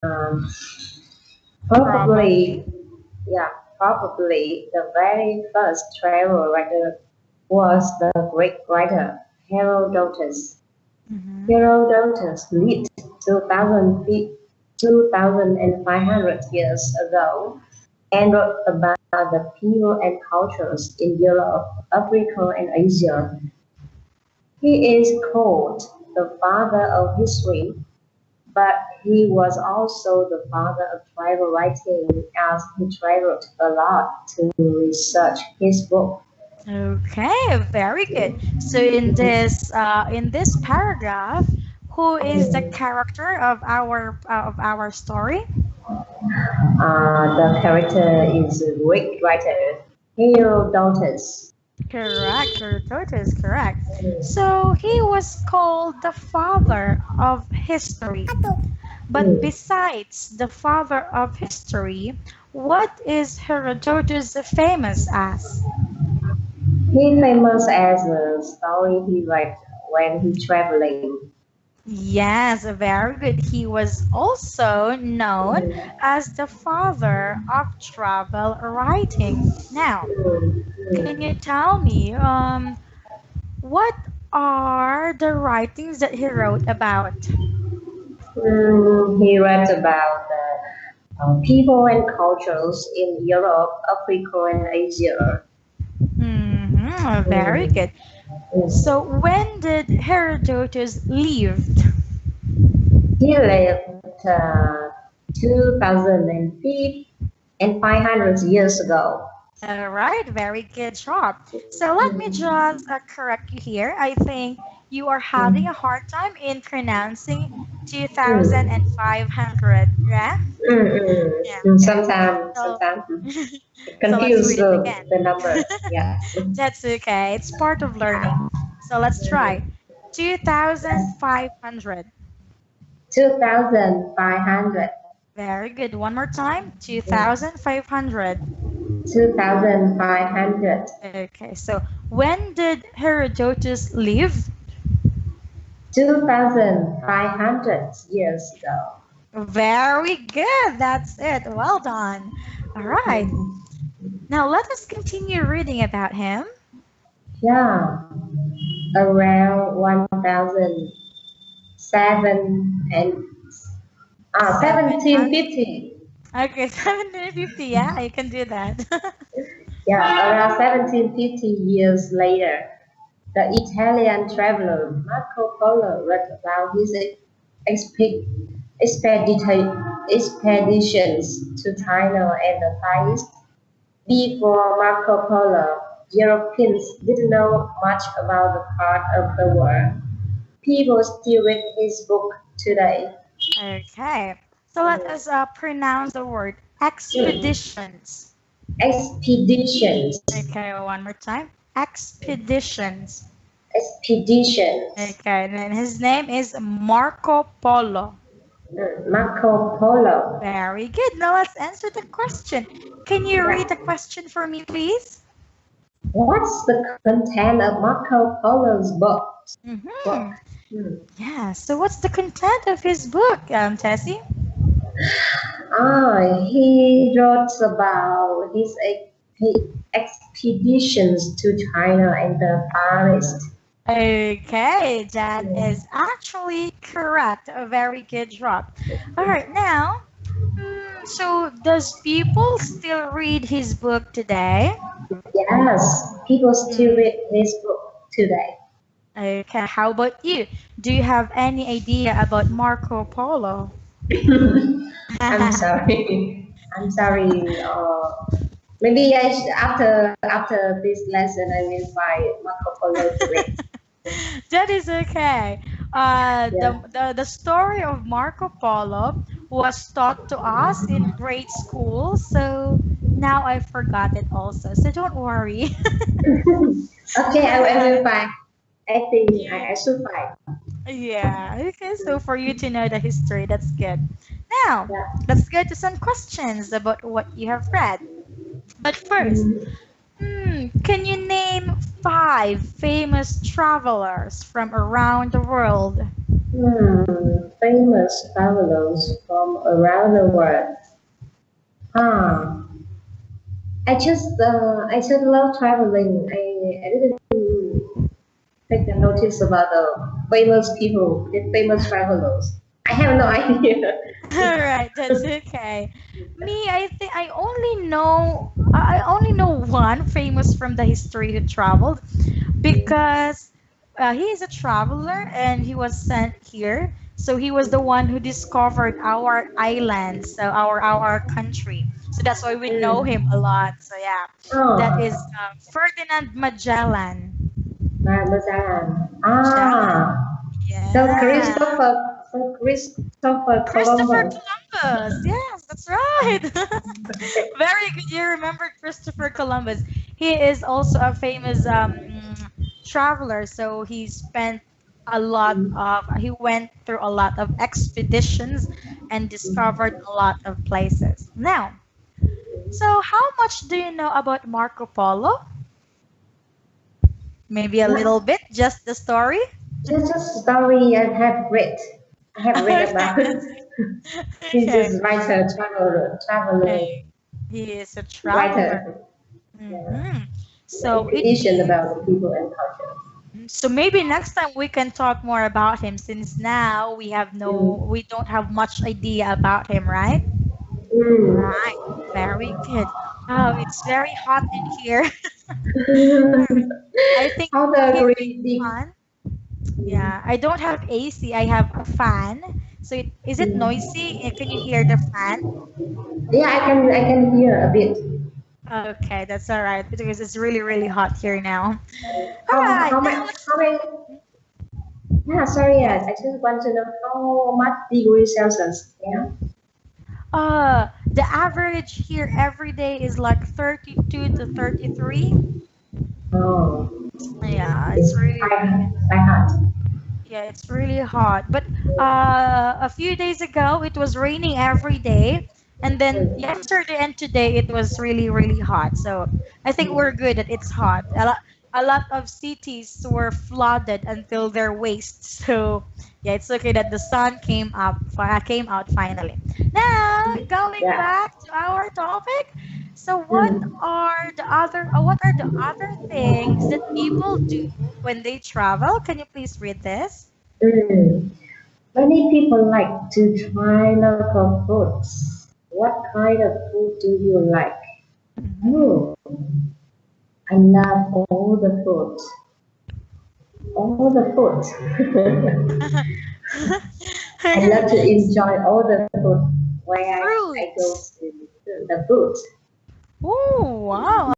Um, Probably. probably, yeah, probably the very first travel writer was the Greek writer Herodotus. Mm-hmm. Herodotus lived 2,500 years ago and wrote about the people and cultures in Europe, Africa, and Asia. He is called the father of history, but he was also the father of travel writing as he traveled a lot to research his book. Okay, very good. So in this paragraph, who is the character of our story? The character is a Greek writer Herodotus. Correct. Herodotus is correct. So he was called the father of history. But Mm. besides the father of history, what is Herodotus famous as? He famous as a story he wrote when he traveling. Yes, very good. He was also known as the father of travel writing. Now, can you tell me what are the writings that he wrote about? He wrote about the people and cultures in Europe, Africa, and Asia. Very Mm. good. Mm. So, when did Herodotus live? He lived 2,500 years ago. All right, very good job. So let me just correct you here. I think you are having a Mm. hard time in pronouncing Mm. 2,500, yeah? Yeah, okay. So, Sometimes so let's confuse read it again. the number. Yes. That's okay. It's part of learning. So let's try. 2,500. 2,500. Very good. One more time. 2,500. 2,500. Okay, so when did Herodotus live? 2,500 years ago. Very good. That's it. Well done. All right. Now let us continue reading about him. Yeah, around 1,007 and 700. 1750. Okay, 750. Yeah, you can do that. Yeah, around 1750 years later, the Italian traveler Marco Polo wrote about his expeditions to China and the Far East. Before Marco Polo, Europeans didn't know much about the part of the world. People still read his book today. Okay. So let us pronounce the word Mm. expeditions. Expeditions. Okay, one more time. Expeditions. Expeditions. Okay, and then his name is Marco Polo. Marco Polo. Very good. Now let's answer the question. Can you read the Yeah. question for me, please? What's the content of Marco Polo's book? Mm-hmm. Hmm. Yeah, so what's the content of his book, Tessie? He wrote about his expeditions to China and the Far East. Okay, that is actually correct. A very good job. All right, now, so does people still read his book today? Yes, people still Mm, read his book today. okay, how about you? Do you have any idea about Marco Polo? I'm sorry. I'm sorry. Maybe after this lesson, I will find Marco Polo to read. That is okay. Yeah. The story of Marco Polo was taught to us in grade school, so now I forgot it also. So don't worry. Okay, I will find. I think I should find. Yeah, okay, so for you to know the history, that's good. Now, Yeah. let's go to some questions about what you have read. But first, Mm. can you name five famous travelers from around the world? Famous travelers from around the world. Mm. Ah, I just love traveling. I didn't take a notice about the famous people, the famous travelers. I have no idea. All right, that's okay. Me, I think I only know one famous from the history who traveled because he is a traveler and he was sent here. So he was the one who discovered our island, so our country. So that's why we know him a lot. So yeah, that is Oh, Ferdinand Magellan. Mazarin. Magellan. So Yeah. Christopher Christopher Columbus. Columbus. Yes, that's right. Very good. You remembered Christopher Columbus. He is also a famous traveler. So he went through a lot of expeditions and discovered a lot of places. Now, so how much do you know about Marco Polo? Maybe a Yeah, little bit, just the story. just a story I have read. I have read Okay, about it. that's He's okay. just writer, traveler, Hey, he is a traveler. writer. Yeah. Hmm. The So it expedition means about the people and culture. so maybe next time we can talk more about him since now Mm. we don't have much idea about him, right? Mm. Right. Very good. Oh, it's very hot in here. I think How the here in great. fun. Yeah, I don't have AC. I have a fan. So is it Mm. noisy? Can you hear the fan? Yeah, I can hear a bit. Okay, that's all right because it's really really hot here now. All How right, how now many let's. how many? Yeah, sorry. Yes. I just want to know how much degrees Celsius. Yeah. The average here every day is like 32 to 33. Oh, Yeah, it's it's really, really, quite hot. yeah, it's really hot. But a few days ago, it was raining every day. And then Mm. yesterday and today, it was really, really hot. So I think we're good that it's hot. A lot of cities were flooded until their waist. So yeah, it's okay that the sun came out finally. Now, going Yeah. back to our topic. So Mm. what are the other things that people do when they travel? Can you please read this? Mm. Many people like to try local foods. What kind of food do you like? Mhm. Oh, I love all the food. All the food. I love to enjoy all the food where I go Fruits. to the food. Oh, wow.